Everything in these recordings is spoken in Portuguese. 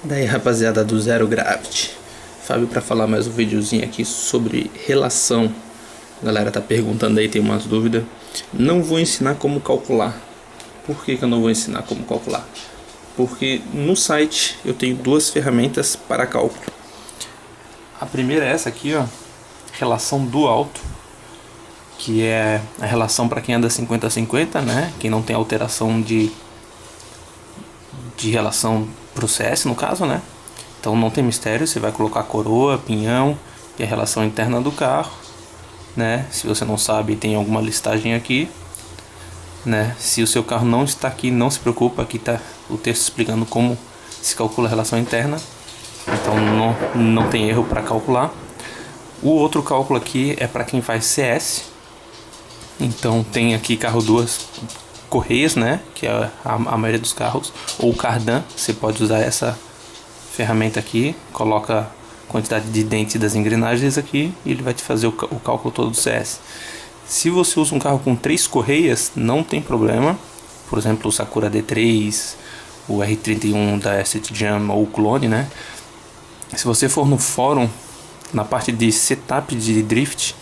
Daí, rapaziada do Zero Gravity, Fábio para falar mais um videozinho aqui sobre relação. A galera tá perguntando aí, tem umas dúvidas. Não vou ensinar como calcular. Por que eu não vou ensinar como calcular? Porque no site eu tenho duas ferramentas para cálculo. A primeira é essa aqui, ó, relação do alto, que é a relação para quem anda 50-50, né? Quem não tem alteração de relação pro CS, no caso, né? Então não tem mistério, você vai colocar coroa, pinhão e a relação interna do carro, né? Se você não sabe, tem alguma listagem aqui, né? Se o seu carro não está aqui, não se preocupa, aqui tá o texto explicando como se calcula a relação interna. Então não tem erro para calcular. O outro cálculo aqui é para quem faz CS. Então tem aqui carro duas correias, né, que é a maioria dos carros, ou cardan. Você pode usar essa ferramenta aqui, coloca a quantidade de dentes das engrenagens aqui e ele vai te fazer o cálculo todo do CS. Se você usa um carro com 3 correias, não tem problema. Por exemplo, o Sakura D3, o R31 da Asset Jam ou o clone, né? Se você for no fórum, na parte de setup de drift,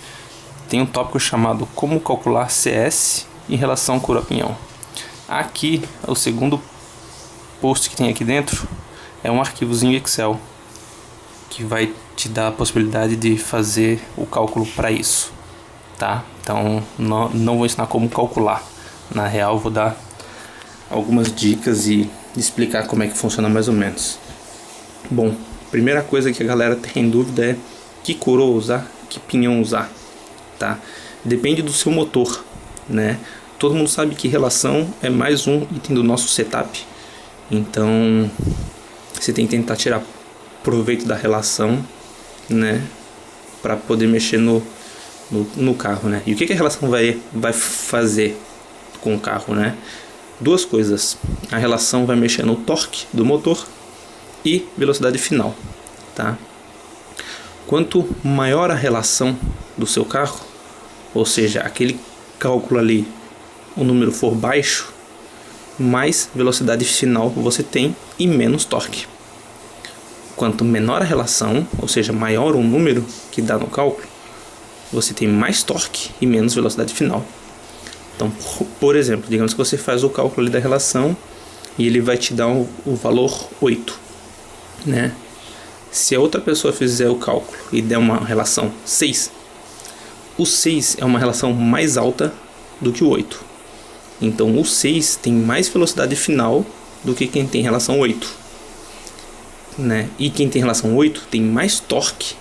tem um tópico chamado como calcular CS em relação ao coroa-pinhão. Aqui, o segundo post que tem aqui dentro é um arquivozinho Excel que vai te dar a possibilidade de fazer o cálculo para isso, tá? Então não vou ensinar como calcular. Na real, vou dar algumas dicas e explicar como é que funciona mais ou menos. Bom, primeira coisa que a galera tem dúvida é que coroa usar, que pinhão usar, tá? Depende do seu motor, né? Todo mundo sabe que relação é mais um item do nosso setup. Então você tem que tentar tirar proveito da relação, né, para poder mexer no carro, né? E o que a relação vai fazer com o carro, né? Duas coisas. A relação vai mexer no torque do motor e velocidade final, tá? Quanto maior a relação do seu carro, ou seja, aquele cálculo ali, o número for baixo, mais velocidade final você tem e menos torque. Quanto menor a relação, ou seja, maior o número que dá no cálculo, você tem mais torque e menos velocidade final. Então, por exemplo, digamos que você faz o cálculo ali da relação e ele vai te dar o valor 8, né? Se a outra pessoa fizer o cálculo e der uma relação 6, o 6 é uma relação mais alta do que o 8. Então o 6 tem mais velocidade final do que quem tem relação 8, né? E quem tem relação 8 tem mais torque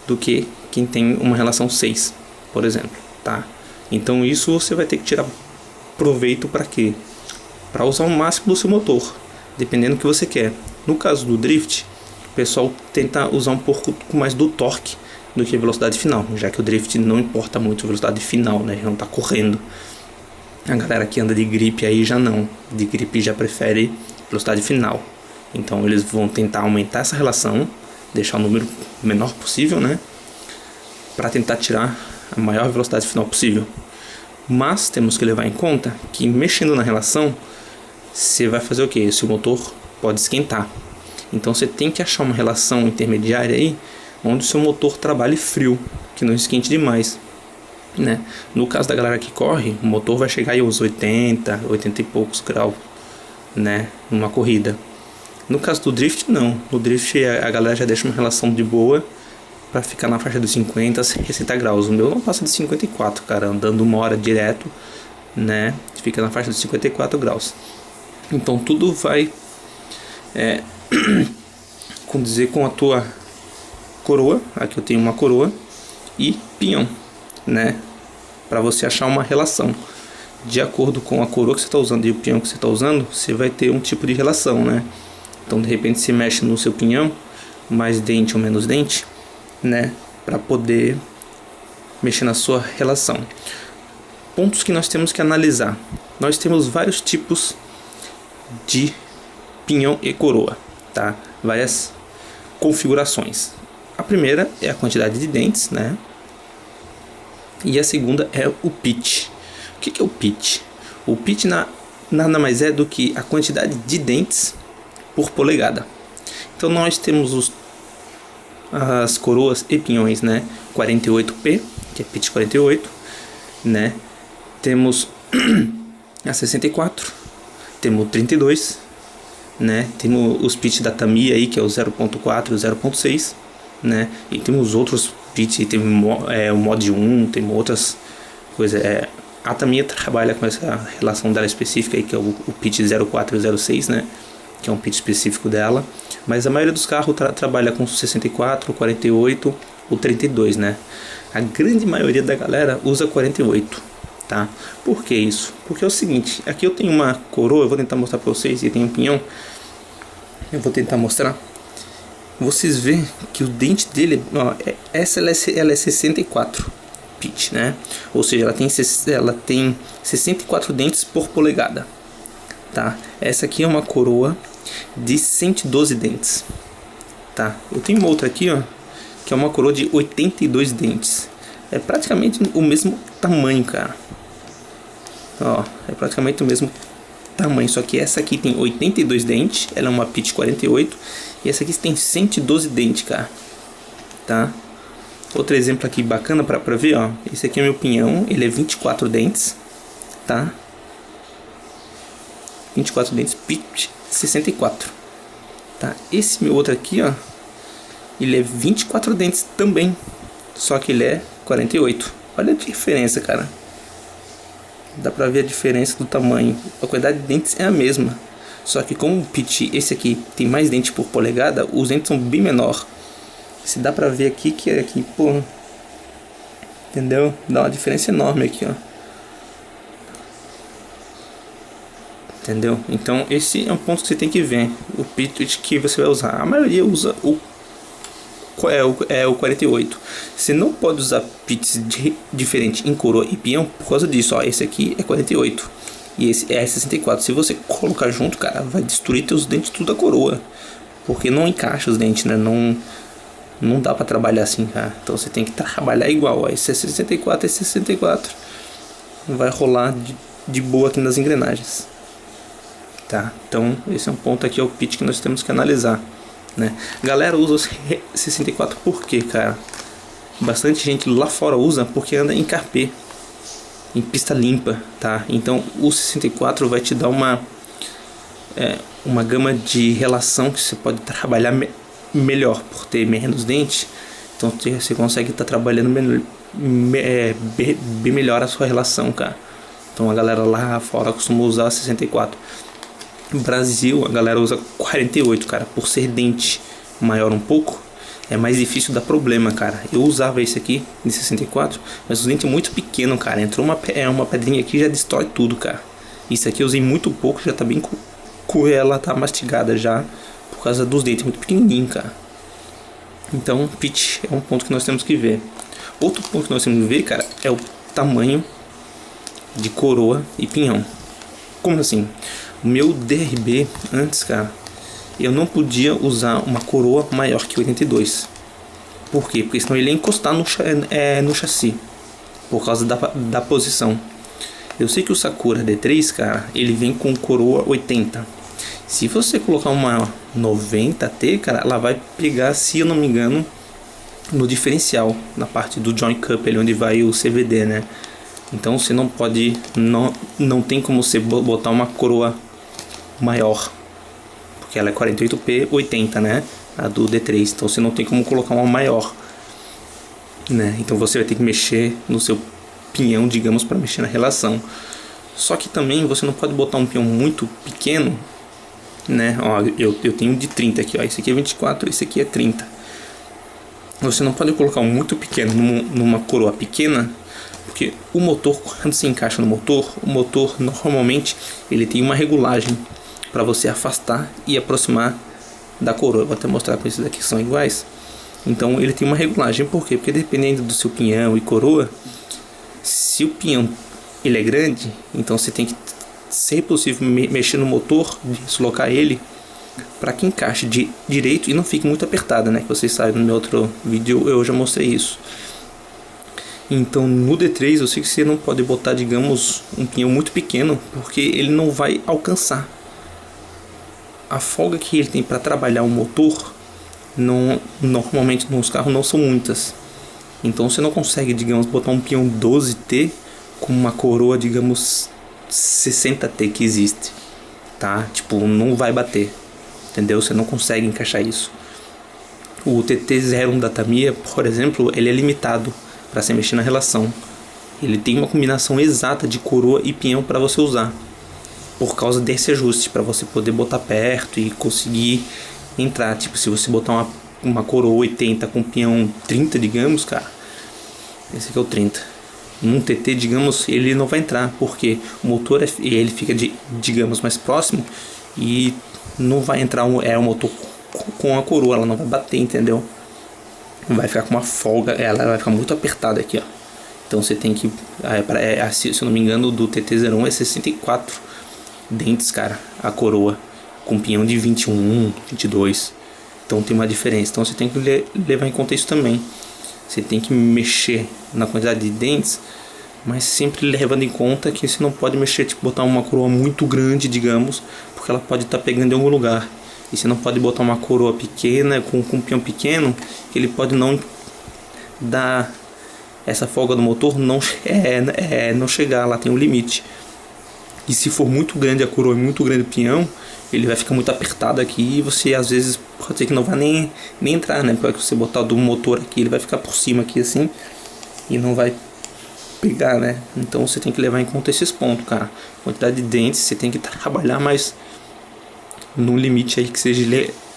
do que quem tem uma relação 6, por exemplo, tá? Então isso você vai ter que tirar proveito para quê? Para usar o máximo do seu motor, dependendo do que você quer. No caso do drift, o pessoal tenta usar um pouco mais do torque do que a velocidade final, já que o drift não importa muito a velocidade final, né? Já não está correndo. A galera que anda de grip aí já não, de grip já prefere velocidade final. Então eles vão tentar aumentar essa relação, deixar o número menor possível, né, para tentar tirar a maior velocidade final possível. Mas temos que levar em conta que mexendo na relação, você vai fazer o que? Seu motor pode esquentar. Então você tem que achar uma relação intermediária aí, onde o seu motor trabalhe frio, que não esquente demais, né? No caso da galera que corre, o motor vai chegar aí aos 80 e poucos graus, né, numa corrida. No caso do drift, não. No drift a galera já deixa uma relação de boa para ficar na faixa dos 50 a 60 graus. O meu não passa de 54, cara, andando uma hora direto, né, fica na faixa dos 54 graus. Então tudo vai condizer com a tua coroa. Aqui eu tenho uma coroa e pinhão, né, para você achar uma relação. De acordo com a coroa que você está usando e o pinhão que você está usando, você vai ter um tipo de relação, né? Então de repente você mexe no seu pinhão, mais dente ou menos dente, né, para poder mexer na sua relação. Pontos que nós temos que analisar. Nós temos vários tipos de pinhão e coroa, tá? Várias configurações. A primeira é a quantidade de dentes, né? E a segunda é o pitch. O que é o pitch? O pitch nada mais é do que a quantidade de dentes por polegada. Então nós temos as coroas e pinhões, né? 48P, que é pitch 48, né? Temos a 64, temos o 32, né? Temos os pitch da Tamiya aí, que é o 0.4 e o 0.6, né? E temos outros pitch, tem o mod 1, tem outras coisas. A Tamiya trabalha com essa relação dela específica aí, que é o pitch 04 e 06, né? Que é um pitch específico dela. Mas a maioria dos carros trabalha com 64, 48 ou 32, né? A grande maioria da galera usa 48, tá? Por que isso? Porque é o seguinte, aqui eu tenho uma coroa, eu vou tentar mostrar pra vocês, e tem um pinhão. Eu vou tentar mostrar. Vocês veem que o dente dele, ó, ela é 64 pitch, né? Ou seja, ela tem 64 dentes por polegada, tá? Essa aqui é uma coroa de 112 dentes, tá? Eu tenho uma outra aqui, ó, que é uma coroa de 82 dentes. É praticamente o mesmo tamanho, cara. Ó, é praticamente o mesmo tamanho, só que essa aqui tem 82 dentes, ela é uma pitch 48, e essa aqui tem 112 dentes, cara, tá? Outro exemplo aqui bacana pra ver, ó. Esse aqui é meu pinhão, ele é 24 dentes, tá? 24 dentes, pitch 64, tá? Esse meu outro aqui, ó, ele é 24 dentes também, só que ele é 48. Olha a diferença, cara. Dá pra ver a diferença do tamanho. A quantidade de dentes é a mesma, só que como o pitch, esse aqui tem mais dente por polegada, os dentes são bem menor. Se dá pra ver aqui que é aqui, pô, entendeu? Dá uma diferença enorme aqui, ó. Entendeu? Então esse é um ponto que você tem que ver. O pitch que você vai usar, a maioria usa o 48. Você não pode usar pitch diferente em coroa e pinhão por causa disso, ó. Esse aqui é 48 e esse é 64. Se você colocar junto, cara, vai destruir teus dentes tudo da coroa, porque não encaixa os dentes, né? Não dá pra trabalhar assim, cara. Então você tem que trabalhar igual, ó. Esse é 64, esse é 64. Vai rolar de boa aqui nas engrenagens, tá? Então esse é um ponto aqui, é o pitch que nós temos que analisar, né? Galera usa 64 por quê, cara? Bastante gente lá fora usa porque anda em carpê, em pista limpa, tá? Então o 64 vai te dar uma gama de relação que você pode trabalhar melhor por ter menos dentes. Então você consegue estar trabalhando bem melhor a sua relação, cara. Então a galera lá fora costuma usar 64. No Brasil a galera usa 48, cara. Por ser dente maior um pouco, é mais difícil dar problema, cara. Eu usava esse aqui de 64, mas o dente é muito pequeno, cara. Entrou uma pedrinha aqui, já destrói tudo, cara. Isso aqui eu usei muito pouco, já tá bem ela tá mastigada já, por causa dos dentes muito pequenininho, cara. Então pitch é um ponto que nós temos que ver. Outro ponto que nós temos que ver, cara, é o tamanho de coroa e pinhão. Como assim? O meu DRB antes, cara, eu não podia usar uma coroa maior que 82. Por quê? Porque senão ele ia encostar no chassi, por causa da posição. Eu sei que o Sakura D3, cara, ele vem com coroa 80. Se você colocar uma 90T, cara, ela vai pegar, se eu não me engano, no diferencial, na parte do joint cup, ali onde vai o CVD, né? Então você não pode, não tem como você botar uma coroa maior, porque ela é 48P 80, né? A do D3, então você não tem como colocar uma maior, né? Então você vai ter que mexer no seu pinhão, digamos, para mexer na relação. Só que também você não pode botar um pinhão muito pequeno, né? Ó, eu tenho de 30 aqui, ó. Esse aqui é 24, esse aqui é 30. Você não pode colocar um muito pequeno numa coroa pequena, porque o motor, quando se encaixa no motor, o motor normalmente ele tem uma regulagem para você afastar e aproximar da coroa. Eu vou até mostrar para esses aqui que são iguais. Então ele tem uma regulagem, por quê? Porque dependendo do seu pinhão e coroa, se o pinhão ele é grande, então você tem que, se possível, mexer no motor, deslocar ele para que encaixe direito e não fique muito apertada, né? Que vocês sabem, no meu outro vídeo eu já mostrei isso. Então no D3 eu sei que você não pode botar, digamos, um pinhão muito pequeno, porque ele não vai alcançar. a folga que ele tem para trabalhar o motor, normalmente nos carros não são muitas. Então você não consegue, digamos, botar um peão 12T com uma coroa, digamos, 60T que existe, tá? Tipo, não vai bater, entendeu? Você não consegue encaixar isso. O TT01 da Tamiya, por exemplo, ele é limitado para se mexer na relação. Ele tem uma combinação exata de coroa e peão para você usar, por causa desse ajuste, para você poder botar perto e conseguir entrar. Tipo, se você botar uma coroa 80 com peão 30, digamos, cara, esse aqui é o 30. Num TT, digamos, ele não vai entrar, porque o motor ele fica, digamos, mais próximo e não vai entrar o motor com a coroa, ela não vai bater, entendeu? Vai ficar com uma folga, ela vai ficar muito apertada aqui, ó. Então você tem que, se eu não me engano, do TT01 é 64 dentes, cara, a coroa, com pinhão de 21, 22. Então tem uma diferença. Então você tem que levar em conta isso também. Você tem que mexer na quantidade de dentes, mas sempre levando em conta que você não pode mexer, tipo, botar uma coroa muito grande, digamos, porque ela pode estar pegando em algum lugar. E você não pode botar uma coroa pequena com um peão pequeno, que ele pode não dar essa folga do motor, não chegar lá, tem um limite. E se for muito grande a coroa e muito grande o peão, ele vai ficar muito apertado aqui e você às vezes pode ser que não vai nem entrar, né? Porque você botar do motor aqui, ele vai ficar por cima aqui assim e não vai pegar, né? Então você tem que levar em conta esses pontos, cara. Quantidade de dentes, você tem que trabalhar, mas num limite aí que seja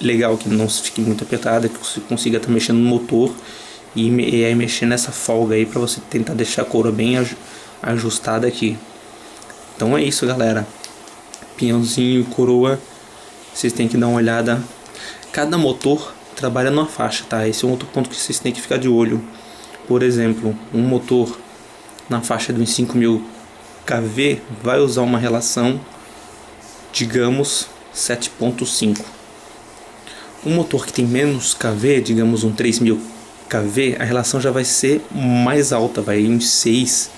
legal, que não fique muito apertada, que você consiga estar mexendo no motor e aí mexer nessa folga aí para você tentar deixar a coroa bem ajustada aqui. Então é isso, galera. Pinhãozinho e coroa, vocês têm que dar uma olhada. Cada motor trabalha numa faixa, tá? Esse é um outro ponto que vocês têm que ficar de olho. Por exemplo, um motor na faixa de uns 5000 kV vai usar uma relação, digamos, 7.5. Um motor que tem menos kV, digamos um 3000 kV, a relação já vai ser mais alta, vai em 6,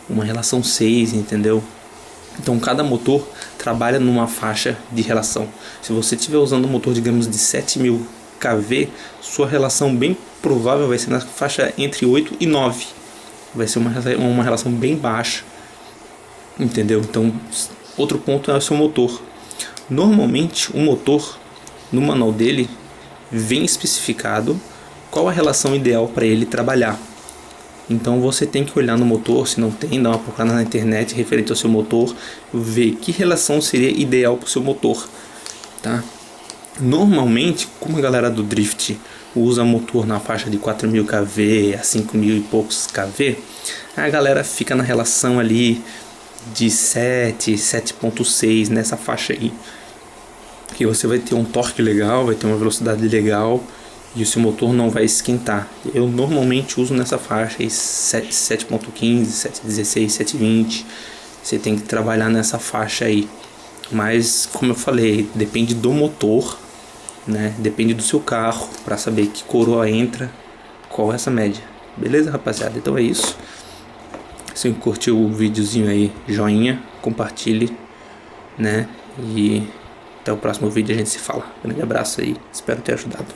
uma relação 6, entendeu? Então cada motor trabalha numa faixa de relação. Se você estiver usando um motor, digamos, de 7000 kV, sua relação bem provável vai ser na faixa entre 8 e 9. Vai ser uma relação bem baixa, entendeu? Então, outro ponto é o seu motor. Normalmente, o motor, no manual dele, vem especificado qual a relação ideal para ele trabalhar. Então você tem que olhar no motor, se não tem, dar uma procurada na internet referente ao seu motor, ver que relação seria ideal para o seu motor, tá? Normalmente, como a galera do Drift usa motor na faixa de 4000 kV a 5000 e poucos kV, a galera fica na relação ali de 7.6 nessa faixa aí, que você vai ter um torque legal, vai ter uma velocidade legal e o seu motor não vai esquentar. Eu normalmente uso nessa faixa aí 7.15, 7.16, 7.20. Você tem que trabalhar nessa faixa aí. Mas como eu falei, depende do motor, né? Depende do seu carro para saber que coroa entra, qual é essa média. Beleza, rapaziada? Então é isso. Se curtiu o videozinho aí, joinha, compartilhe, né? E até o próximo vídeo a gente se fala. Grande abraço aí, espero ter ajudado.